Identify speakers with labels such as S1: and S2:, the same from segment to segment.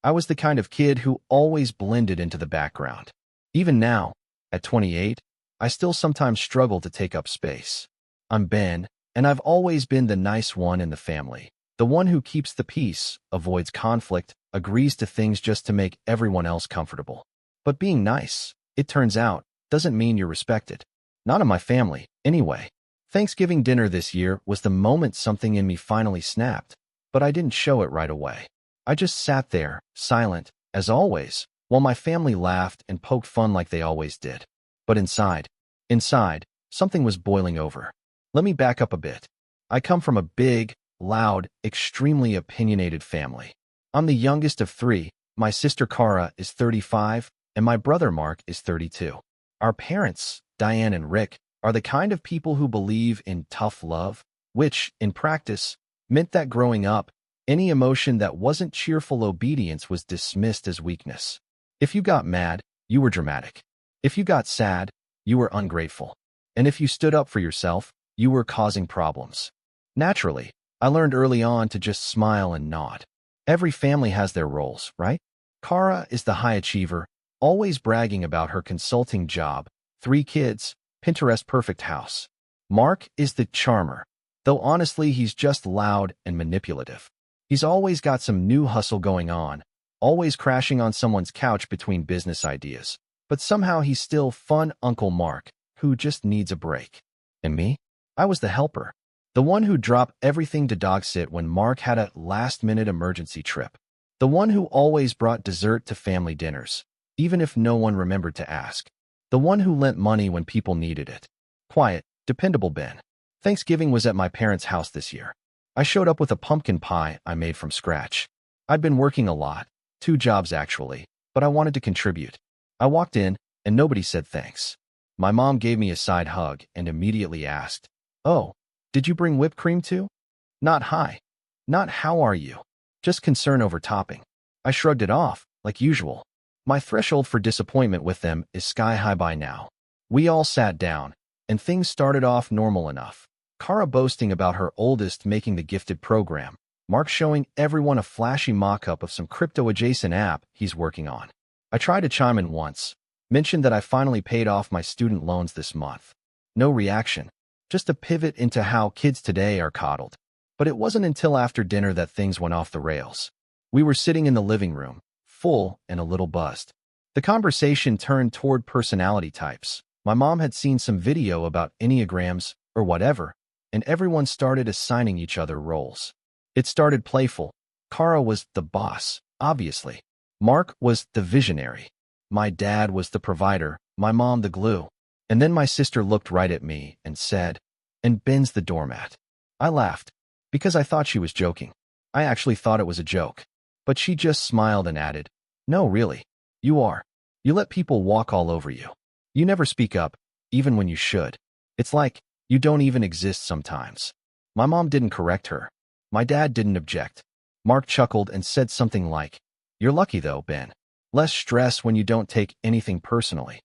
S1: I was the kind of kid who always blended into the background. Even now, at 28, I still sometimes struggle to take up space. I'm Ben, and I've always been the nice one in the family. The one who keeps the peace, avoids conflict, agrees to things just to make everyone else comfortable. But being nice, it turns out, doesn't mean you're respected. Not in my family, anyway. Thanksgiving dinner this year was the moment something in me finally snapped, but I didn't show it right away. I just sat there, silent, as always, while my family laughed and poked fun like they always did. But inside, something was boiling over. Let me back up a bit. I come from a big, loud, extremely opinionated family. I'm the youngest of three. My sister Cara is 35, and my brother Mark is 32. Our parents, Diane and Rick, are the kind of people who believe in tough love, which, in practice, meant that growing up, any emotion that wasn't cheerful obedience was dismissed as weakness. If you got mad, you were dramatic. If you got sad, you were ungrateful. And if you stood up for yourself, you were causing problems. Naturally, I learned early on to just smile and nod. Every family has their roles, right? Cara is the high achiever, always bragging about her consulting job, 3 kids, Pinterest perfect house. Mark is the charmer, though honestly he's just loud and manipulative. He's always got some new hustle going on, always crashing on someone's couch between business ideas. But somehow he's still fun Uncle Mark, who just needs a break. And me? I was the helper. The one who dropped everything to dog sit when Mark had a last-minute emergency trip. The one who always brought dessert to family dinners, even if no one remembered to ask. The one who lent money when people needed it. Quiet, dependable Ben. Thanksgiving was at my parents' house this year. I showed up with a pumpkin pie I made from scratch. I'd been working a lot, 2 jobs actually, but I wanted to contribute. I walked in, and nobody said thanks. My mom gave me a side hug and immediately asked, "Oh, did you bring whipped cream too?" Not hi. Not how are you. Just concern over topping. I shrugged it off, like usual. My threshold for disappointment with them is sky high by now. We all sat down, and things started off normal enough. Cara boasting about her oldest making the gifted program. Mark showing everyone a flashy mock-up of some crypto-adjacent app he's working on. I tried to chime in once, mentioned that I finally paid off my student loans this month. No reaction, just a pivot into how kids today are coddled. But it wasn't until after dinner that things went off the rails. We were sitting in the living room, full and a little buzzed. The conversation turned toward personality types. My mom had seen some video about Enneagrams, or whatever, and everyone started assigning each other roles. It started playful. Cara was the boss, obviously. Mark was the visionary. My dad was the provider, my mom the glue. And then my sister looked right at me and said, "And Ben's the doormat." I laughed, because I thought she was joking. I actually thought it was a joke. But she just smiled and added, "No, really. You are. You let people walk all over you. You never speak up, even when you should. It's like you don't even exist sometimes." My mom didn't correct her. My dad didn't object. Mark chuckled and said something like, "You're lucky though, Ben. Less stress when you don't take anything personally."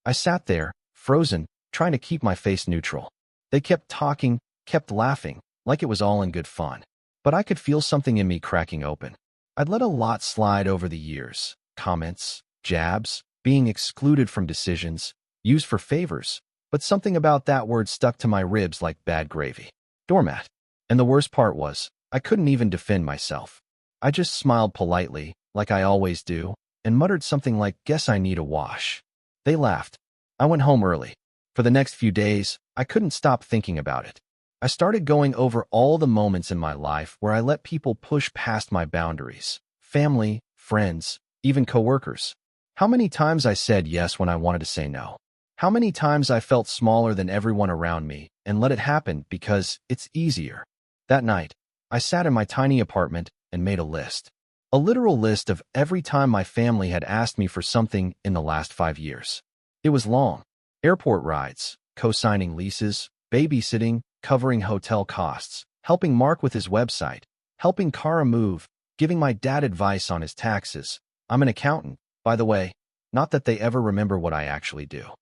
S1: I sat there, frozen, trying to keep my face neutral. They kept talking, kept laughing, like it was all in good fun. But I could feel something in me cracking open. I'd let a lot slide over the years. Comments, jabs, being excluded from decisions, used for favors. But something about that word stuck to my ribs like bad gravy. Doormat. And the worst part was, I couldn't even defend myself. I just smiled politely, like I always do, and muttered something like, "Guess I need a wash." They laughed. I went home early. For the next few days, I couldn't stop thinking about it. I started going over all the moments in my life where I let people push past my boundaries. Family, friends, even coworkers. How many times I said yes when I wanted to say no. How many times I felt smaller than everyone around me and let it happen because it's easier. That night, I sat in my tiny apartment and made a list. A literal list of every time my family had asked me for something in the last 5 years. It was long. Airport rides, co-signing leases, babysitting, covering hotel costs, helping Mark with his website, helping Cara move, giving my dad advice on his taxes. I'm an accountant, by the way, not that they ever remember what I actually do.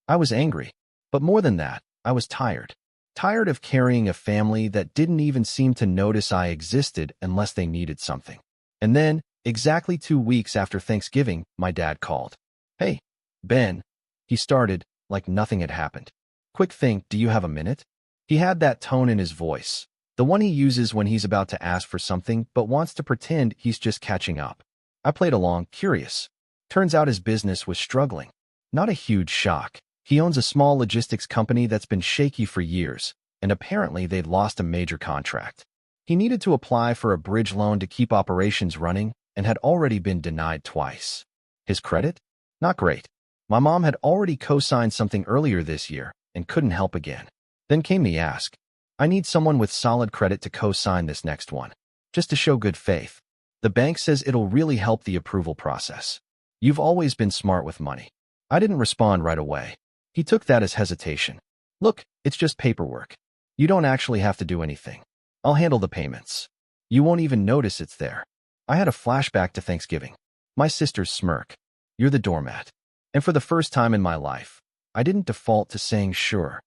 S1: I was angry, but more than that, I was tired. Tired of carrying a family that didn't even seem to notice I existed unless they needed something. And then, Exactly 2 weeks after Thanksgiving, my dad called. Hey, Ben, he started, like nothing had happened. Quick thing, do you have a minute? He had that tone in his voice, the one he uses when he's about to ask for something but wants to pretend he's just catching up. I played along, curious. Turns out his business was struggling. Not a huge shock. He owns a small logistics company that's been shaky for years, and apparently they'd lost a major contract. He needed to apply for a bridge loan to keep operations running and had already been denied twice. His credit? Not great. My mom had already co-signed something earlier this year and couldn't help again. Then came the ask. I need someone with solid credit to co-sign this next one, just to show good faith. The bank says it'll really help the approval process. You've always been smart with money. I didn't respond right away. He took that as hesitation. Look, it's just paperwork. You don't actually have to do anything. I'll handle the payments. You won't even notice it's there. I had a flashback to Thanksgiving. My sister's smirk. You're the doormat. And for the first time in my life, I didn't default to saying sure.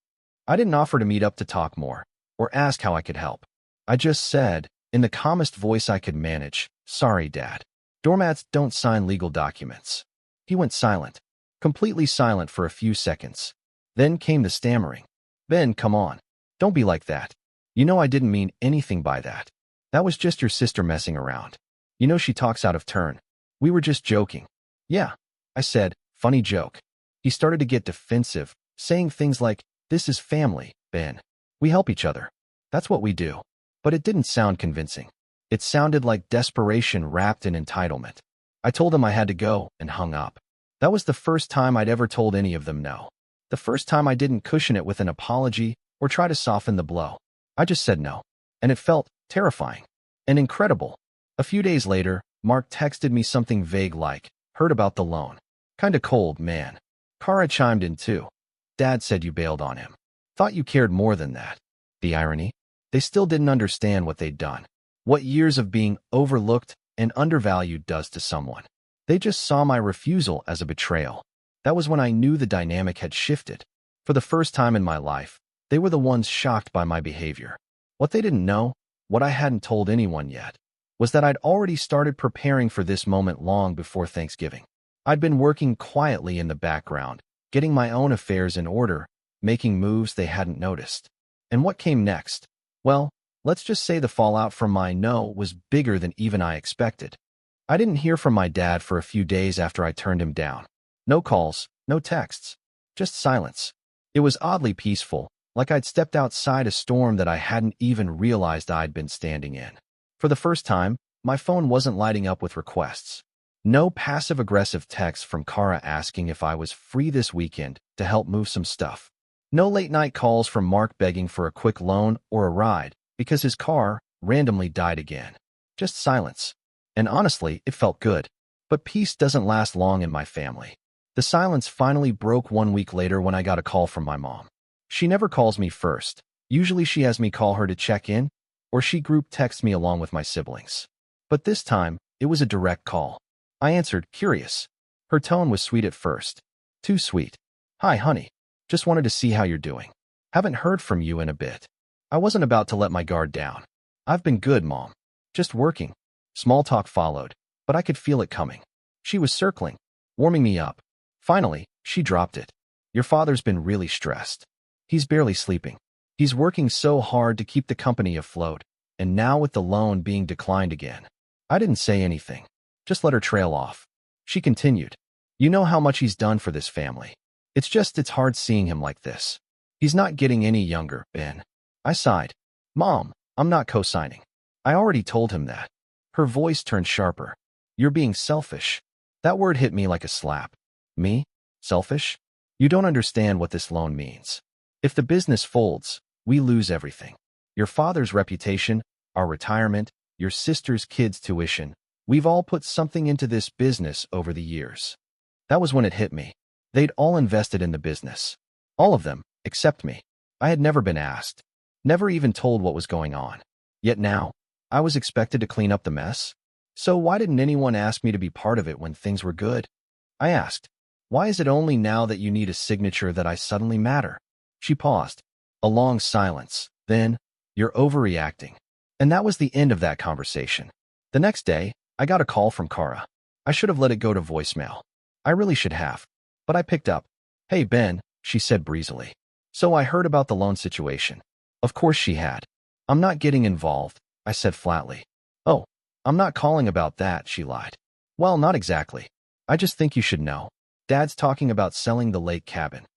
S1: I didn't offer to meet up to talk more or ask how I could help. I just said, in the calmest voice I could manage, sorry, Dad. Doormats don't sign legal documents. He went silent, completely silent for a few seconds. Then came the stammering. Ben, come on. Don't be like that. You know I didn't mean anything by that. That was just your sister messing around. You know she talks out of turn. We were just joking. Yeah, I said, funny joke. He started to get defensive, saying things like, this is family, Ben. We help each other. That's what we do. But it didn't sound convincing. It sounded like desperation wrapped in entitlement. I told him I had to go and hung up. That was the first time I'd ever told any of them no. The first time I didn't cushion it with an apology or try to soften the blow. I just said no. And it felt terrifying and incredible. A few days later, Mark texted me something vague like, heard about the loan. Kinda cold, man. Kara chimed in too. Dad said you bailed on him. Thought you cared more than that. The irony? They still didn't understand what they'd done. What years of being overlooked and undervalued does to someone. They just saw my refusal as a betrayal. That was when I knew the dynamic had shifted. For the first time in my life, they were the ones shocked by my behavior. What they didn't know, what I hadn't told anyone yet, was that I'd already started preparing for this moment long before Thanksgiving. I'd been working quietly in the background, getting my own affairs in order, making moves they hadn't noticed. And what came next? Well, let's just say the fallout from my no was bigger than even I expected. I didn't hear from my dad for a few days after I turned him down. No calls, no texts, just silence. It was oddly peaceful, like I'd stepped outside a storm that I hadn't even realized I'd been standing in. For the first time, my phone wasn't lighting up with requests. No passive-aggressive texts from Kara asking if I was free this weekend to help move some stuff. No late-night calls from Mark begging for a quick loan or a ride because his car randomly died again. Just silence. And honestly, it felt good. But peace doesn't last long in my family. The silence finally broke 1 week later when I got a call from my mom. She never calls me first. Usually she has me call her to check in, or she group texts me along with my siblings. But this time, it was a direct call. I answered, curious. Her tone was sweet at first. Too sweet. Hi, honey. Just wanted to see how you're doing. Haven't heard from you in a bit. I wasn't about to let my guard down. I've been good, Mom. Just working. Small talk followed, but I could feel it coming. She was circling, warming me up. Finally, she dropped it. Your father's been really stressed. He's barely sleeping. He's working so hard to keep the company afloat, and now with the loan being declined again. I didn't say anything. Just let her trail off. She continued. You know how much he's done for this family. It's hard seeing him like this. He's not getting any younger, Ben. I sighed. Mom, I'm not co-signing. I already told him that. Her voice turned sharper. You're being selfish. That word hit me like a slap. Me? Selfish? You don't understand what this loan means. If the business folds, we lose everything. Your father's reputation, our retirement, your sister's kids' tuition. We've all put something into this business over the years. That was when it hit me. They'd all invested in the business. All of them, except me. I had never been asked. Never even told what was going on. Yet now, I was expected to clean up the mess. So why didn't anyone ask me to be part of it when things were good? I asked, why is it only now that you need a signature that I suddenly matter? She paused. A long silence. Then, you're overreacting. And that was the end of that conversation. The next day, I got a call from Kara. I should have let it go to voicemail. I really should have. But I picked up. "Hey, Ben," she said breezily. "So I heard about the loan situation." Of course she had. "I'm not getting involved," I said flatly. "Oh, I'm not calling about that," she lied. "Well, not exactly. I just think you should know. Dad's talking about selling the lake cabin."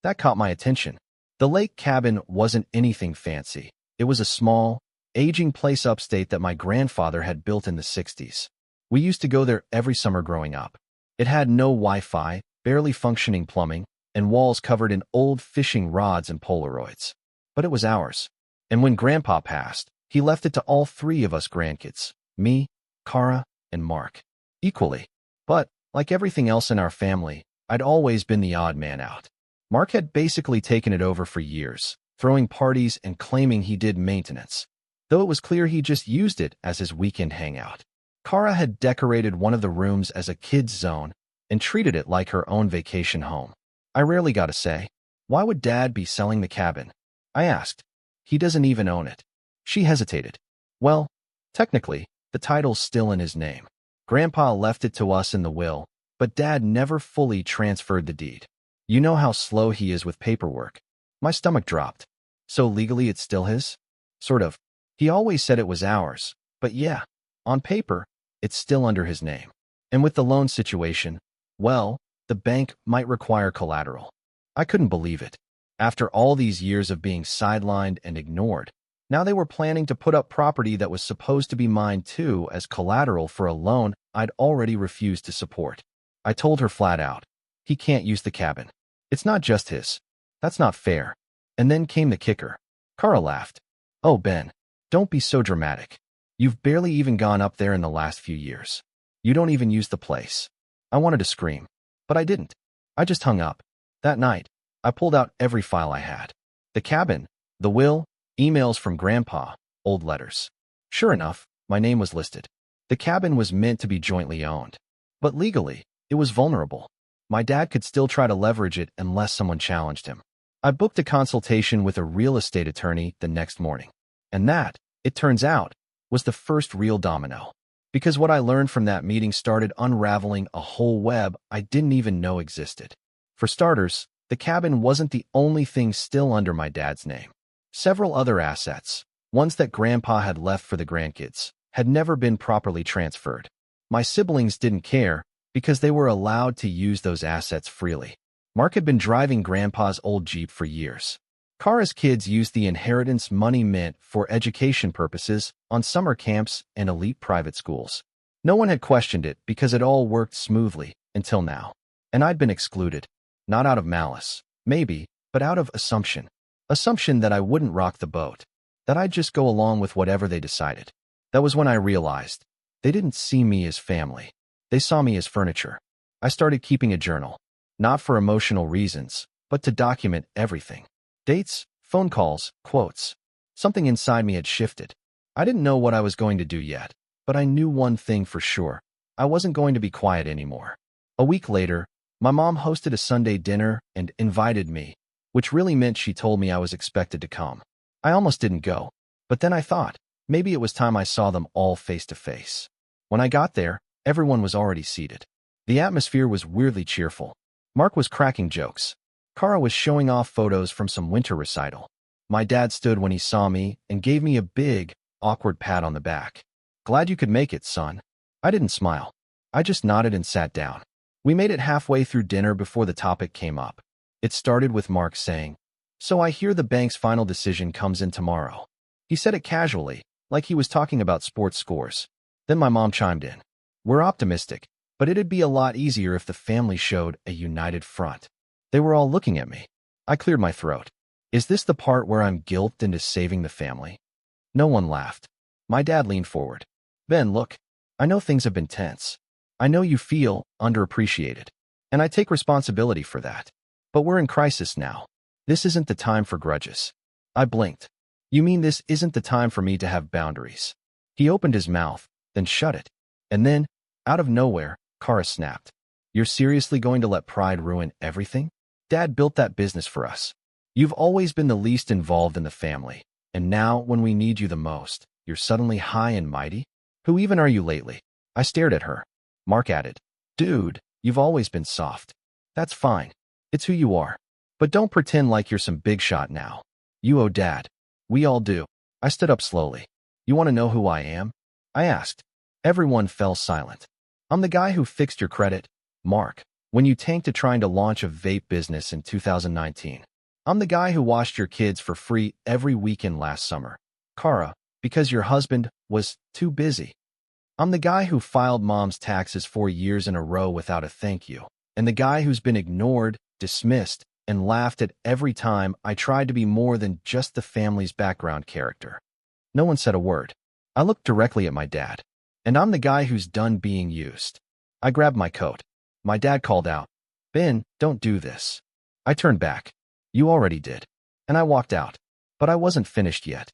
S1: That caught my attention. The lake cabin wasn't anything fancy. It was a small, aging place upstate that my grandfather had built in the 60s. We used to go there every summer growing up. It had no Wi-Fi, barely functioning plumbing, and walls covered in old fishing rods and Polaroids. But it was ours. And when Grandpa passed, he left it to all three of us grandkids, me, Kara, and Mark, equally. But, like everything else in our family, I'd always been the odd man out. Mark had basically taken it over for years, throwing parties and claiming he did maintenance, though it was clear he just used it as his weekend hangout. Kara had decorated one of the rooms as a kid's zone and treated it like her own vacation home. I rarely got a say. "Why would Dad be selling the cabin?" I asked. "He doesn't even own it." She hesitated. "Well, technically, the title's still in his name. Grandpa left it to us in the will, but Dad never fully transferred the deed. You know how slow he is with paperwork." My stomach dropped. "So legally it's still his?" "Sort of. He always said it was ours, but yeah, on paper, it's still under his name. And with the loan situation, well, the bank might require collateral." I couldn't believe it. After all these years of being sidelined and ignored, now they were planning to put up property that was supposed to be mine too as collateral for a loan I'd already refused to support. I told her flat out, "He can't use the cabin. It's not just his. That's not fair." And then came the kicker. Kara laughed. "Oh, Ben, don't be so dramatic. You've barely even gone up there in the last few years. You don't even use the place." I wanted to scream, but I didn't. I just hung up. That night, I pulled out every file I had. The cabin, the will, emails from Grandpa, old letters. Sure enough, my name was listed. The cabin was meant to be jointly owned. But legally, it was vulnerable. My dad could still try to leverage it unless someone challenged him. I booked a consultation with a real estate attorney the next morning. And that, it turns out, was the first real domino. Because what I learned from that meeting started unraveling a whole web I didn't even know existed. For starters, the cabin wasn't the only thing still under my dad's name. Several other assets, ones that Grandpa had left for the grandkids, had never been properly transferred. My siblings didn't care because they were allowed to use those assets freely. Mark had been driving Grandpa's old Jeep for years. Kara's kids used the inheritance money meant for education purposes on summer camps and elite private schools. No one had questioned it because it all worked smoothly until now. And I'd been excluded. Not out of malice, maybe, but out of assumption. Assumption that I wouldn't rock the boat, that I'd just go along with whatever they decided. That was when I realized they didn't see me as family. They saw me as furniture. I started keeping a journal, not for emotional reasons, but to document everything. Dates, phone calls, quotes. Something inside me had shifted. I didn't know what I was going to do yet, but I knew one thing for sure. I wasn't going to be quiet anymore. A week later, my mom hosted a Sunday dinner and invited me, which really meant she told me I was expected to come. I almost didn't go, but then I thought, maybe it was time I saw them all face to face. When I got there, everyone was already seated. The atmosphere was weirdly cheerful. Mark was cracking jokes. Kara was showing off photos from some winter recital. My dad stood when he saw me and gave me a big, awkward pat on the back. "Glad you could make it, son." I didn't smile. I just nodded and sat down. We made it halfway through dinner before the topic came up. It started with Mark saying, "So I hear the bank's final decision comes in tomorrow." He said it casually, like he was talking about sports scores. Then my mom chimed in. "We're optimistic, but it'd be a lot easier if the family showed a united front." They were all looking at me. I cleared my throat. Is this the part where I'm guilted into saving the family? No one laughed. My dad leaned forward. "Ben, look, I know things have been tense. I know you feel underappreciated, and I take responsibility for that. But we're in crisis now. This isn't the time for grudges." I blinked. "You mean this isn't the time for me to have boundaries?" He opened his mouth, then shut it. And then, out of nowhere, Kara snapped. "You're seriously going to let pride ruin everything? Dad built that business for us. You've always been the least involved in the family, and now, when we need you the most, you're suddenly high and mighty? Who even are you lately?" I stared at her. Mark added, "Dude, you've always been soft. That's fine. It's who you are. But don't pretend like you're some big shot now. You owe Dad. We all do." I stood up slowly. "You want to know who I am?" I asked. Everyone fell silent. "I'm the guy who fixed your credit, Mark, when you tanked trying to launch a vape business in 2019. I'm the guy who washed your kids for free every weekend last summer, Kara, because your husband was too busy. I'm the guy who filed mom's taxes 4 years in a row without a thank you, and the guy who's been ignored, dismissed, and laughed at every time I tried to be more than just the family's background character." No one said a word. I looked directly at my dad. "And I'm the guy who's done being used." I grabbed my coat. My dad called out, "Ben, don't do this." I turned back. "You already did." And I walked out. But I wasn't finished yet.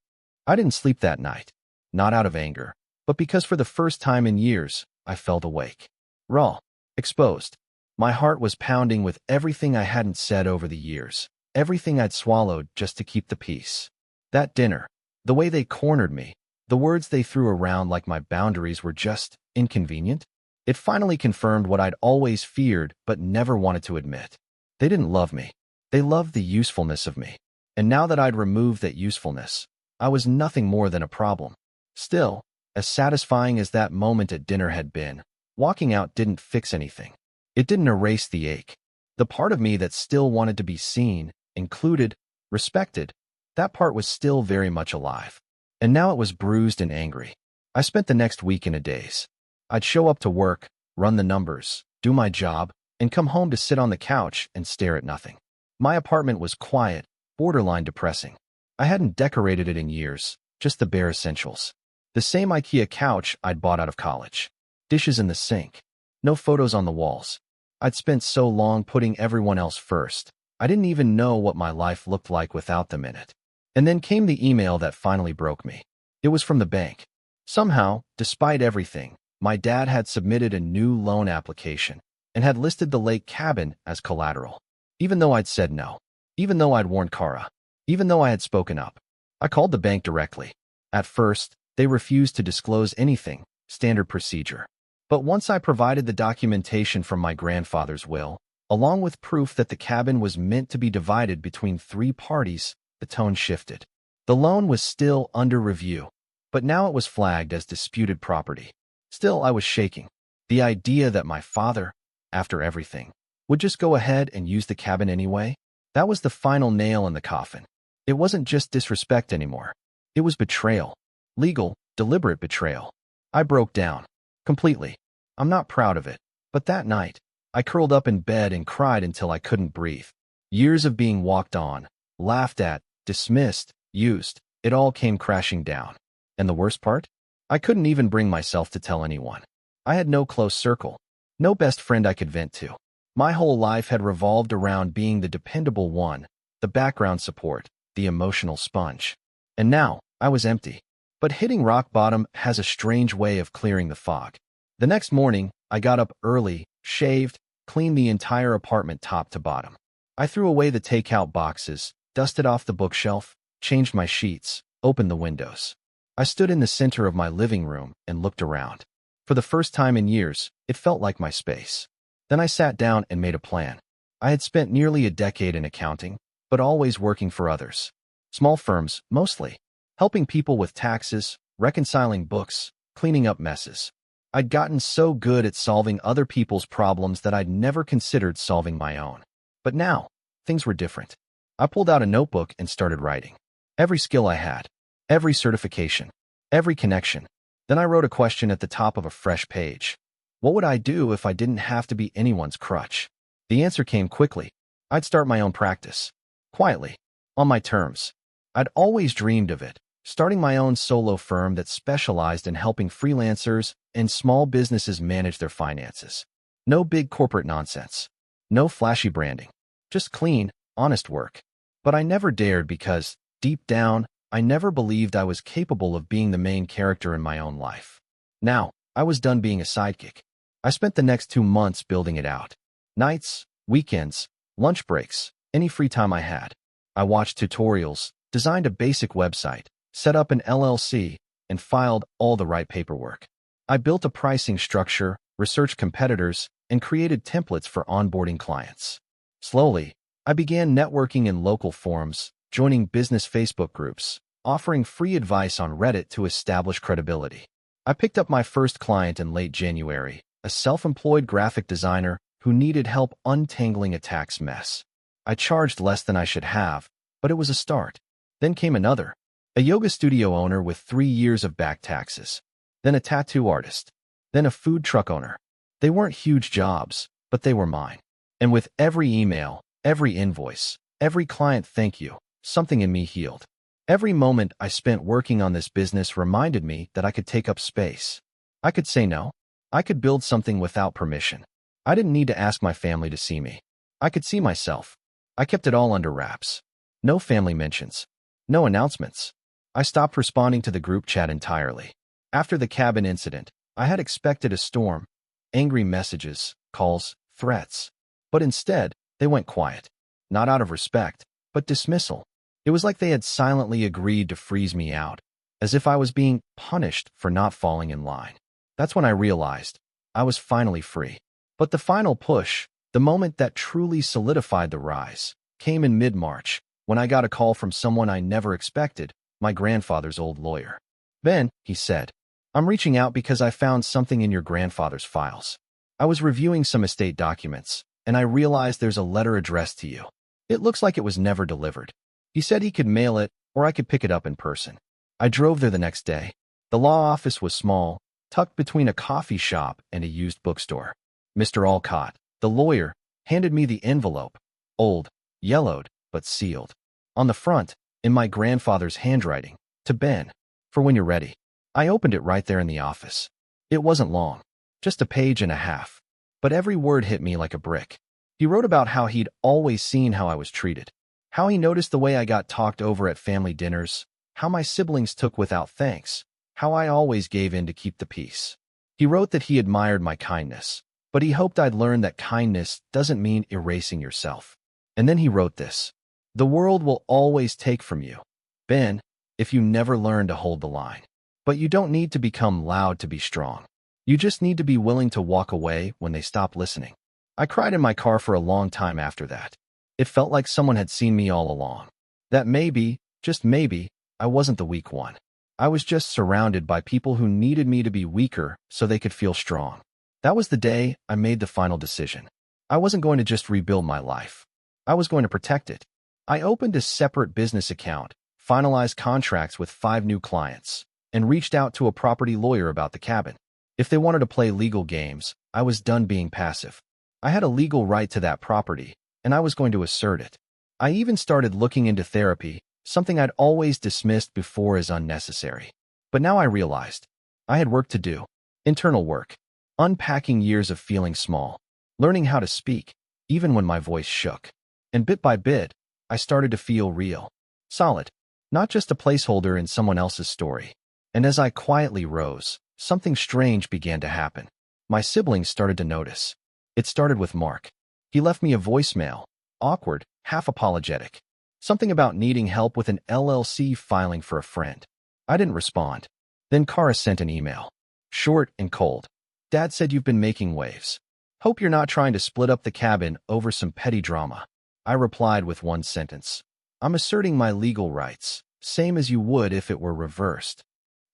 S1: I didn't sleep that night. Not out of anger, but because for the first time in years, I felt awake. Raw. Exposed. My heart was pounding with everything I hadn't said over the years, everything I'd swallowed just to keep the peace. That dinner, the way they cornered me, the words they threw around like my boundaries were just inconvenient. It finally confirmed what I'd always feared but never wanted to admit. They didn't love me. They loved the usefulness of me. And now that I'd removed that usefulness, I was nothing more than a problem. Still, as satisfying as that moment at dinner had been, walking out didn't fix anything. It didn't erase the ache. The part of me that still wanted to be seen, included, respected, that part was still very much alive. And now it was bruised and angry. I spent the next week in a daze. I'd show up to work, run the numbers, do my job, and come home to sit on the couch and stare at nothing. My apartment was quiet, borderline depressing. I hadn't decorated it in years, just the bare essentials. The same IKEA couch I'd bought out of college. Dishes in the sink. No photos on the walls. I'd spent so long putting everyone else first. I didn't even know what my life looked like without them in it. And then came the email that finally broke me. It was from the bank. Somehow, despite everything, my dad had submitted a new loan application and had listed the lake cabin as collateral. Even though I'd said no. Even though I'd warned Kara. Even though I had spoken up. I called the bank directly. At first, they refused to disclose anything, standard procedure. But once I provided the documentation from my grandfather's will, along with proof that the cabin was meant to be divided between 3 parties, the tone shifted. The loan was still under review, but now it was flagged as disputed property. Still, I was shaking. The idea that my father, after everything, would just go ahead and use the cabin anyway, that was the final nail in the coffin. It wasn't just disrespect anymore. It was betrayal. Legal, deliberate betrayal. I broke down. Completely. I'm not proud of it, but that night, I curled up in bed and cried until I couldn't breathe. Years of being walked on, laughed at, dismissed, used, it all came crashing down. And the worst part? I couldn't even bring myself to tell anyone. I had no close circle, no best friend I could vent to. My whole life had revolved around being the dependable one, the background support, the emotional sponge. And now, I was empty. But hitting rock bottom has a strange way of clearing the fog. The next morning, I got up early, shaved, cleaned the entire apartment top to bottom. I threw away the takeout boxes, dusted off the bookshelf, changed my sheets, opened the windows. I stood in the center of my living room and looked around. For the first time in years, it felt like my space. Then I sat down and made a plan. I had spent nearly a decade in accounting, but always working for others. Small firms, mostly. Helping people with taxes, reconciling books, cleaning up messes. I'd gotten so good at solving other people's problems that I'd never considered solving my own. But now, things were different. I pulled out a notebook and started writing. Every skill I had, every certification, every connection. Then I wrote a question at the top of a fresh page. What would I do if I didn't have to be anyone's crutch? The answer came quickly. I'd start my own practice. Quietly. On my terms. I'd always dreamed of it. Starting my own solo firm that specialized in helping freelancers and small businesses manage their finances. No big corporate nonsense. No flashy branding. Just clean, honest work. But I never dared because, deep down, I never believed I was capable of being the main character in my own life. Now, I was done being a sidekick. I spent the next 2 months building it out. Nights, weekends, lunch breaks, any free time I had. I watched tutorials, designed a basic website, set up an LLC, and filed all the right paperwork. I built a pricing structure, researched competitors, and created templates for onboarding clients. Slowly, I began networking in local forums, joining business Facebook groups, offering free advice on Reddit to establish credibility. I picked up my first client in late January, a self-employed graphic designer who needed help untangling a tax mess. I charged less than I should have, but it was a start. Then came another, a yoga studio owner with 3 years of back taxes. Then a tattoo artist. Then a food truck owner. They weren't huge jobs, but they were mine. And with every email, every invoice, every client thank you, something in me healed. Every moment I spent working on this business reminded me that I could take up space. I could say no. I could build something without permission. I didn't need to ask my family to see me. I could see myself. I kept it all under wraps. No family mentions. No announcements. I stopped responding to the group chat entirely. After the cabin incident, I had expected a storm, angry messages, calls, threats. But instead, they went quiet. Not out of respect, but dismissal. It was like they had silently agreed to freeze me out, as if I was being punished for not falling in line. That's when I realized I was finally free. But the final push, the moment that truly solidified the rise, came in mid-March, when I got a call from someone I never expected, my grandfather's old lawyer. "Ben," he said, "I'm reaching out because I found something in your grandfather's files. I was reviewing some estate documents, and I realized there's a letter addressed to you. It looks like it was never delivered." He said he could mail it, or I could pick it up in person. I drove there the next day. The law office was small, tucked between a coffee shop and a used bookstore. Mr. Alcott, the lawyer, handed me the envelope, old, yellowed, but sealed. On the front, in my grandfather's handwriting, "To Ben, for when you're ready." I opened it right there in the office. It wasn't long, just a page and a half, but every word hit me like a brick. He wrote about how he'd always seen how I was treated, how he noticed the way I got talked over at family dinners, how my siblings took without thanks, how I always gave in to keep the peace. He wrote that he admired my kindness, but he hoped I'd learn that kindness doesn't mean erasing yourself. And then he wrote this: "The world will always take from you, Ben, if you never learn to hold the line. But you don't need to become loud to be strong. You just need to be willing to walk away when they stop listening." I cried in my car for a long time after that. It felt like someone had seen me all along. That maybe, just maybe, I wasn't the weak one. I was just surrounded by people who needed me to be weaker so they could feel strong. That was the day I made the final decision. I wasn't going to just rebuild my life. I was going to protect it. I opened a separate business account, finalized contracts with 5 new clients, and reached out to a property lawyer about the cabin. If they wanted to play legal games, I was done being passive. I had a legal right to that property, and I was going to assert it. I even started looking into therapy, something I'd always dismissed before as unnecessary. But now I realized I had work to do. Internal work. Unpacking years of feeling small. Learning how to speak, even when my voice shook. And bit by bit, I started to feel real. Solid. Not just a placeholder in someone else's story. And as I quietly rose, something strange began to happen. My siblings started to notice. It started with Mark. He left me a voicemail, awkward, half apologetic. Something about needing help with an LLC filing for a friend. I didn't respond. Then Kara sent an email. Short and cold. "Dad said you've been making waves. Hope you're not trying to split up the cabin over some petty drama." I replied with one sentence. "I'm asserting my legal rights, same as you would if it were reversed."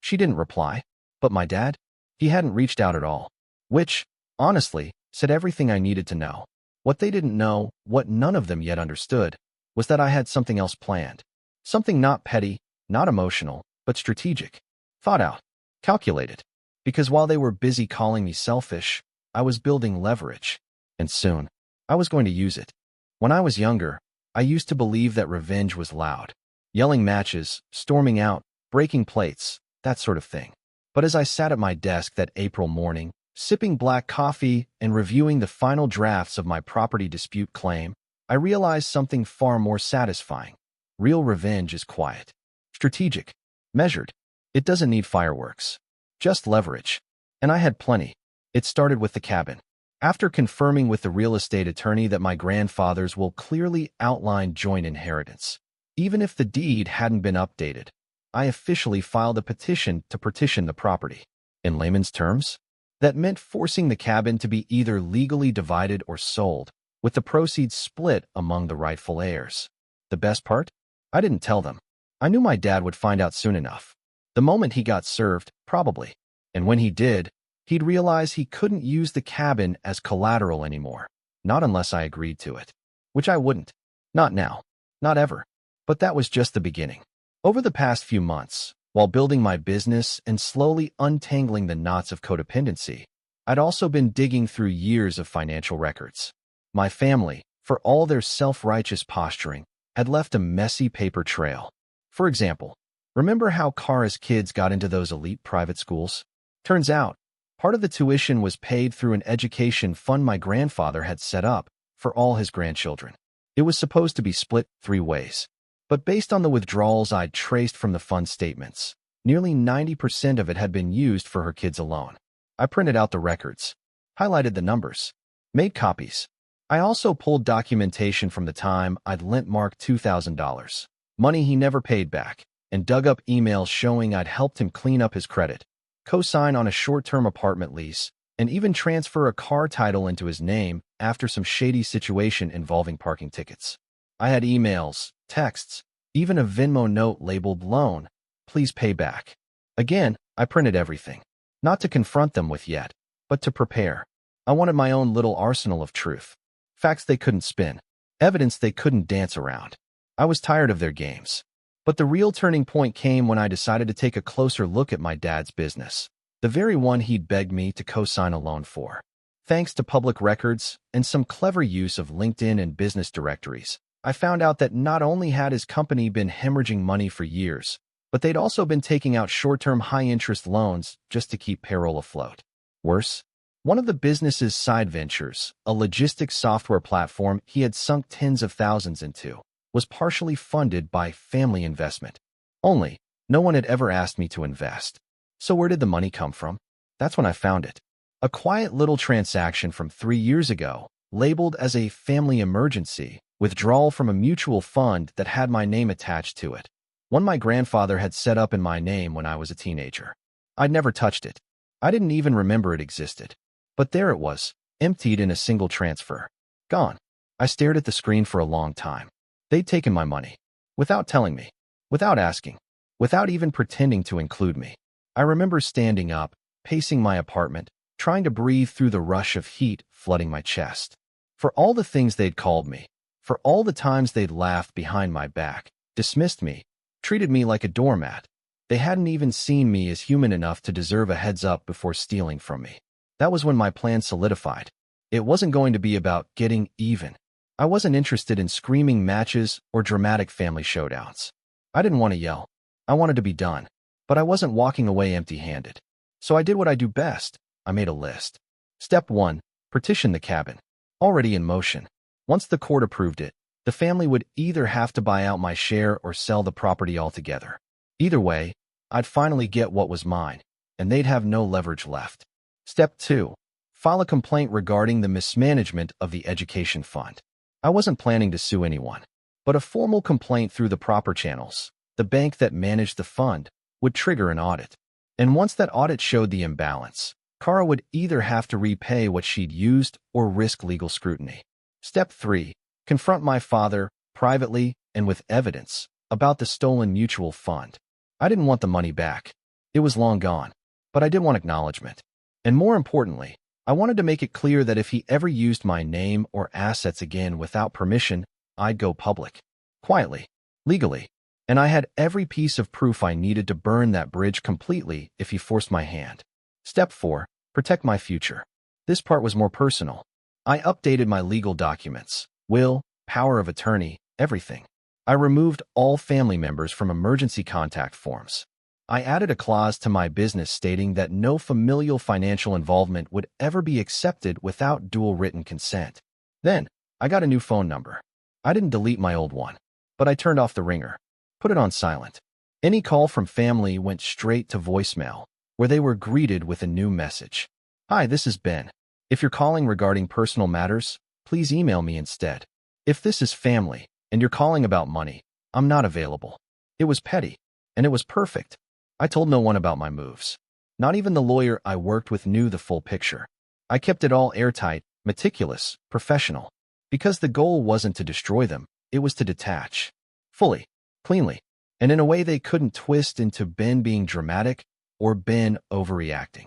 S1: She didn't reply. But my dad? He hadn't reached out at all. Which, honestly, said everything I needed to know. What they didn't know, what none of them yet understood, was that I had something else planned. Something not petty, not emotional, but strategic. Thought out. Calculated. Because while they were busy calling me selfish, I was building leverage. And soon, I was going to use it. When I was younger, I used to believe that revenge was loud. Yelling matches, storming out, breaking plates, that sort of thing. But as I sat at my desk that April morning, sipping black coffee and reviewing the final drafts of my property dispute claim, I realized something far more satisfying. Real revenge is quiet, strategic, measured. It doesn't need fireworks, just leverage. And I had plenty. It started with the cabin. After confirming with the real estate attorney that my grandfather's will clearly outline joint inheritance, even if the deed hadn't been updated, I officially filed a petition to partition the property. In layman's terms, that meant forcing the cabin to be either legally divided or sold, with the proceeds split among the rightful heirs. The best part? I didn't tell them. I knew my dad would find out soon enough. The moment he got served, probably. And when he did, he'd realize he couldn't use the cabin as collateral anymore. Not unless I agreed to it. Which I wouldn't. Not now. Not ever. But that was just the beginning. Over the past few months, while building my business and slowly untangling the knots of codependency, I'd also been digging through years of financial records. My family, for all their self-righteous posturing, had left a messy paper trail. For example, remember how Kara's kids got into those elite private schools? Turns out, part of the tuition was paid through an education fund my grandfather had set up for all his grandchildren. It was supposed to be split 3 ways. But based on the withdrawals I'd traced from the fund statements, nearly 90% of it had been used for her kids alone. I printed out the records, highlighted the numbers, made copies. I also pulled documentation from the time I'd lent Mark $2,000, money he never paid back, and dug up emails showing I'd helped him clean up his credit, co-sign on a short-term apartment lease, and even transfer a car title into his name after some shady situation involving parking tickets. I had emails, texts, even a Venmo note labeled loan, please pay back. Again, I printed everything. Not to confront them with yet, but to prepare. I wanted my own little arsenal of truth. Facts they couldn't spin. Evidence they couldn't dance around. I was tired of their games. But the real turning point came when I decided to take a closer look at my dad's business. The very one he'd begged me to co-sign a loan for. Thanks to public records and some clever use of LinkedIn and business directories, I found out that not only had his company been hemorrhaging money for years, but they'd also been taking out short-term high-interest loans just to keep payroll afloat. Worse, one of the business's side ventures, a logistics software platform he had sunk tens of thousands into, was partially funded by family investment. Only, no one had ever asked me to invest. So where did the money come from? That's when I found it. A quiet little transaction from 3 years ago, labeled as a family emergency, withdrawal from a mutual fund that had my name attached to it. One my grandfather had set up in my name when I was a teenager. I'd never touched it. I didn't even remember it existed. But there it was, emptied in a single transfer. Gone. I stared at the screen for a long time. They'd taken my money. Without telling me. Without asking. Without even pretending to include me. I remember standing up, pacing my apartment, trying to breathe through the rush of heat flooding my chest. For all the things they'd called me, for all the times they'd laughed behind my back, dismissed me, treated me like a doormat, they hadn't even seen me as human enough to deserve a heads up before stealing from me. That was when my plan solidified. It wasn't going to be about getting even. I wasn't interested in screaming matches or dramatic family showdowns. I didn't want to yell. I wanted to be done. But I wasn't walking away empty-handed. So I did what I do best. I made a list. Step 1. Partition the cabin. Already in motion. Once the court approved it, the family would either have to buy out my share or sell the property altogether. Either way, I'd finally get what was mine, and they'd have no leverage left. Step 2. File a complaint regarding the mismanagement of the education fund. I wasn't planning to sue anyone, but a formal complaint through the proper channels, the bank that managed the fund, would trigger an audit. And once that audit showed the imbalance, Kara would either have to repay what she'd used or risk legal scrutiny. Step 3. Confront my father, privately and with evidence, about the stolen mutual fund. I didn't want the money back. It was long gone. But I did want acknowledgement. And more importantly, I wanted to make it clear that if he ever used my name or assets again without permission, I'd go public. Quietly. Legally. And I had every piece of proof I needed to burn that bridge completely if he forced my hand. Step 4. Protect my future. This part was more personal. I updated my legal documents, will, power of attorney, everything. I removed all family members from emergency contact forms. I added a clause to my business stating that no familial financial involvement would ever be accepted without dual written consent. Then, I got a new phone number. I didn't delete my old one, but I turned off the ringer, put it on silent. Any call from family went straight to voicemail, where they were greeted with a new message. Hi, this is Ben. If you're calling regarding personal matters, please email me instead. If this is family, and you're calling about money, I'm not available. It was petty, and it was perfect. I told no one about my moves. Not even the lawyer I worked with knew the full picture. I kept it all airtight, meticulous, professional. Because the goal wasn't to destroy them, it was to detach. Fully, cleanly, and in a way they couldn't twist into Ben being dramatic or Ben overreacting.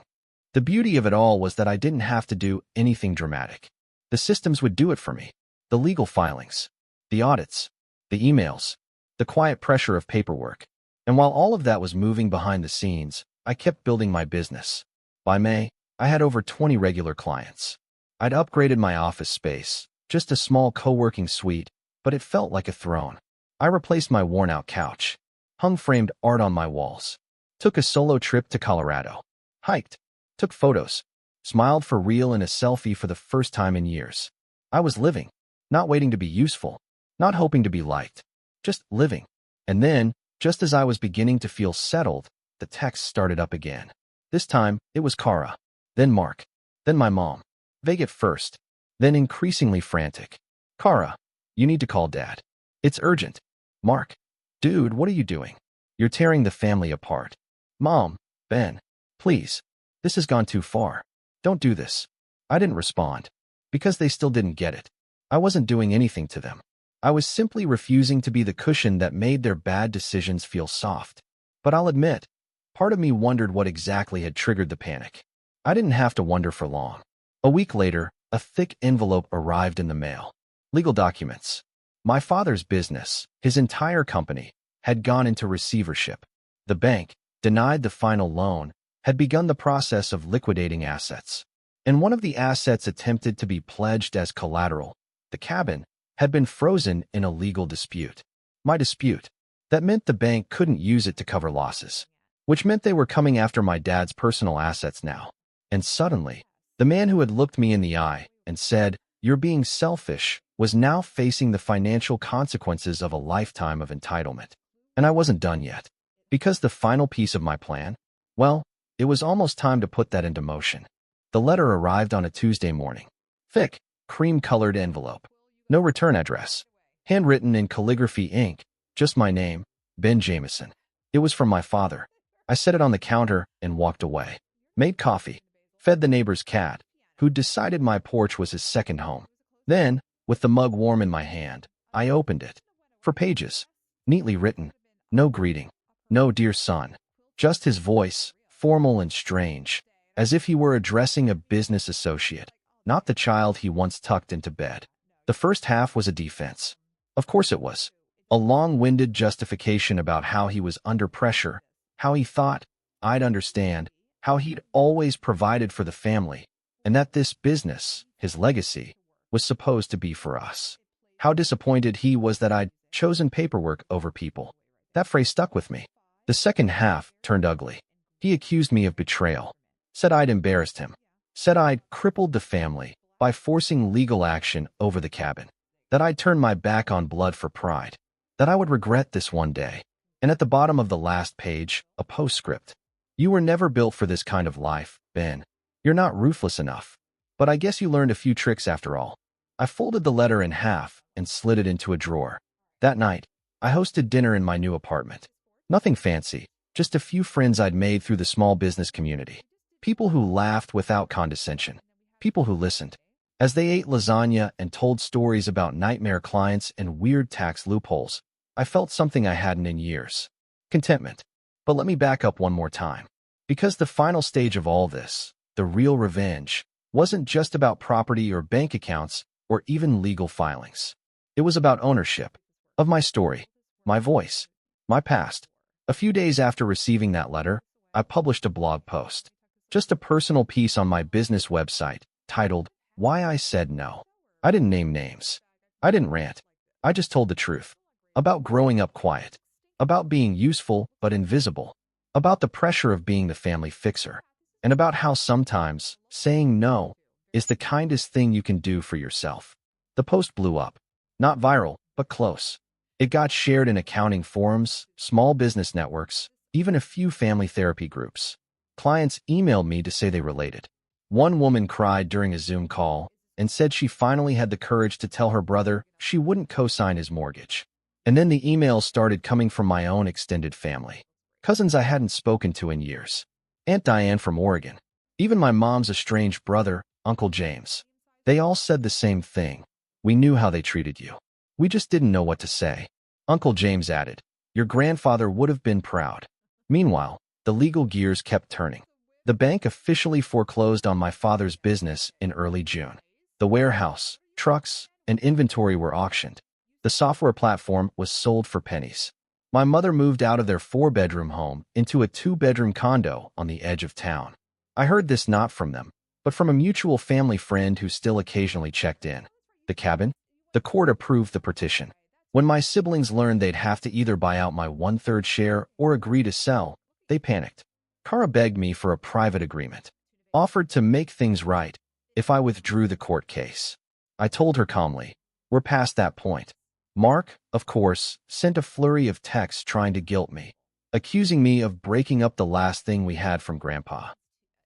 S1: The beauty of it all was that I didn't have to do anything dramatic. The systems would do it for me. The legal filings, the audits, the emails, the quiet pressure of paperwork. And while all of that was moving behind the scenes, I kept building my business. By May, I had over 20 regular clients. I'd upgraded my office space, just a small co-working suite, but it felt like a throne. I replaced my worn-out couch, hung framed art on my walls, took a solo trip to Colorado, hiked, took photos, smiled for real in a selfie for the first time in years. I was living, not waiting to be useful, not hoping to be liked, just living. And then, just as I was beginning to feel settled, the text started up again. This time, it was Kara, then Mark, then my mom. Vague at first, then increasingly frantic. Kara, you need to call Dad. It's urgent. Mark, dude, what are you doing? You're tearing the family apart. Mom, Ben, please. This has gone too far. Don't do this. I didn't respond, because they still didn't get it. I wasn't doing anything to them. I was simply refusing to be the cushion that made their bad decisions feel soft. But I'll admit, part of me wondered what exactly had triggered the panic. I didn't have to wonder for long. A week later, a thick envelope arrived in the mail. Legal documents. My father's business, his entire company, had gone into receivership. The bank, denied the final loan, had begun the process of liquidating assets. And one of the assets attempted to be pledged as collateral, the cabin, had been frozen in a legal dispute. My dispute. That meant the bank couldn't use it to cover losses, which meant they were coming after my dad's personal assets now. And suddenly, the man who had looked me in the eye and said, "You're being selfish," was now facing the financial consequences of a lifetime of entitlement. And I wasn't done yet. Because the final piece of my plan, well, it was almost time to put that into motion. The letter arrived on a Tuesday morning. Thick, cream-colored envelope. No return address. Handwritten in calligraphy ink. Just my name, Ben Jameson. It was from my father. I set it on the counter and walked away. Made coffee. Fed the neighbor's cat, who decided my porch was his second home. Then, with the mug warm in my hand, I opened it. For pages. Neatly written. No greeting. No dear son. Just his voice, formal and strange, as if he were addressing a business associate, not the child he once tucked into bed. The first half was a defense. Of course it was. A long-winded justification about how he was under pressure, how he thought I'd understand, how he'd always provided for the family, and that this business, his legacy, was supposed to be for us. How disappointed he was that I'd chosen paperwork over people. That phrase stuck with me. The second half turned ugly. He accused me of betrayal, said I'd embarrassed him, said I'd crippled the family by forcing legal action over the cabin, that I'd turned my back on blood for pride, that I would regret this one day. And at the bottom of the last page, a postscript. You were never built for this kind of life, Ben. You're not ruthless enough. But I guess you learned a few tricks after all. I folded the letter in half and slid it into a drawer. That night, I hosted dinner in my new apartment. Nothing fancy, just a few friends I'd made through the small business community. People who laughed without condescension. People who listened. As they ate lasagna and told stories about nightmare clients and weird tax loopholes, I felt something I hadn't in years. Contentment. But let me back up one more time. Because the final stage of all this, the real revenge, wasn't just about property or bank accounts or even legal filings. It was about ownership. Of my story. My voice. My past. A few days after receiving that letter, I published a blog post. Just a personal piece on my business website, titled, "Why I Said No." I didn't name names. I didn't rant. I just told the truth. About growing up quiet. About being useful but invisible. About the pressure of being the family fixer. And about how sometimes saying no is the kindest thing you can do for yourself. The post blew up. Not viral, but close. It got shared in accounting forums, small business networks, even a few family therapy groups. Clients emailed me to say they related. One woman cried during a Zoom call and said she finally had the courage to tell her brother she wouldn't co-sign his mortgage. And then the emails started coming from my own extended family. Cousins I hadn't spoken to in years. Aunt Diane from Oregon, even my mom's estranged brother, Uncle James. They all said the same thing. We knew how they treated you. We just didn't know what to say. Uncle James added, your grandfather would have been proud. Meanwhile, the legal gears kept turning. The bank officially foreclosed on my father's business in early June. The warehouse, trucks, and inventory were auctioned. The software platform was sold for pennies. My mother moved out of their 4-bedroom home into a 2-bedroom condo on the edge of town. I heard this not from them, but from a mutual family friend who still occasionally checked in. The cabin? The court approved the petition. When my siblings learned they'd have to either buy out my 1/3 share or agree to sell, they panicked. Kara begged me for a private agreement, offered to make things right if I withdrew the court case. I told her calmly, we're past that point. Mark, of course, sent a flurry of texts trying to guilt me, accusing me of breaking up the last thing we had from Grandpa.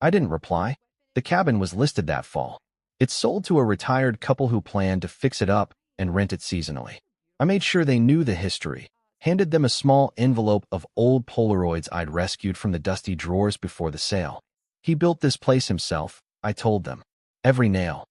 S1: I didn't reply. The cabin was listed that fall. It sold to a retired couple who planned to fix it up and rent it seasonally. I made sure they knew the history, handed them a small envelope of old Polaroids I'd rescued from the dusty drawers before the sale. He built this place himself, I told them. Every nail.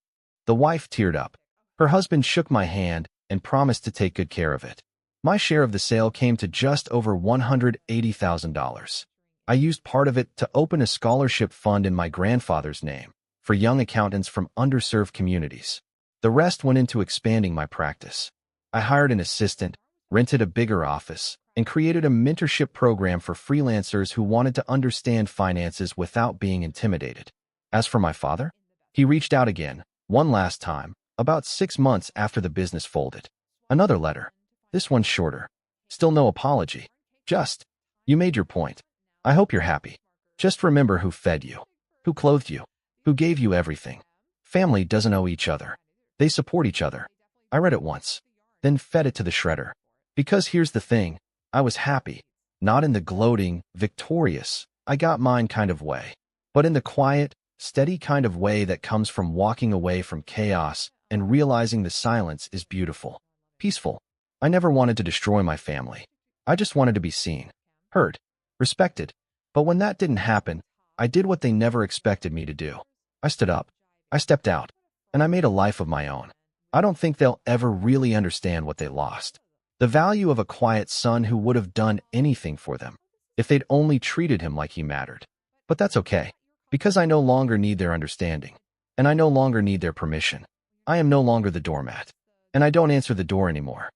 S1: The wife teared up. Her husband shook my hand and promised to take good care of it. My share of the sale came to just over $180,000. I used part of it to open a scholarship fund in my grandfather's name for young accountants from underserved communities. The rest went into expanding my practice. I hired an assistant, rented a bigger office, and created a mentorship program for freelancers who wanted to understand finances without being intimidated. As for my father, he reached out again, one last time, about 6 months after the business folded. Another letter. This one shorter. Still no apology. Just, you made your point. I hope you're happy. Just remember who fed you, who clothed you, who gave you everything. Family doesn't owe each other. They support each other. I read it once, then fed it to the shredder. Because here's the thing, I was happy, not in the gloating, victorious, I got mine kind of way, but in the quiet, steady kind of way that comes from walking away from chaos and realizing the silence is beautiful, peaceful. I never wanted to destroy my family. I just wanted to be seen, heard, respected. But when that didn't happen, I did what they never expected me to do. I stood up, I stepped out, and I made a life of my own. I don't think they'll ever really understand what they lost. The value of a quiet son who would have done anything for them if they'd only treated him like he mattered. But that's okay, because I no longer need their understanding, and I no longer need their permission. I am no longer the doormat, and I don't answer the door anymore.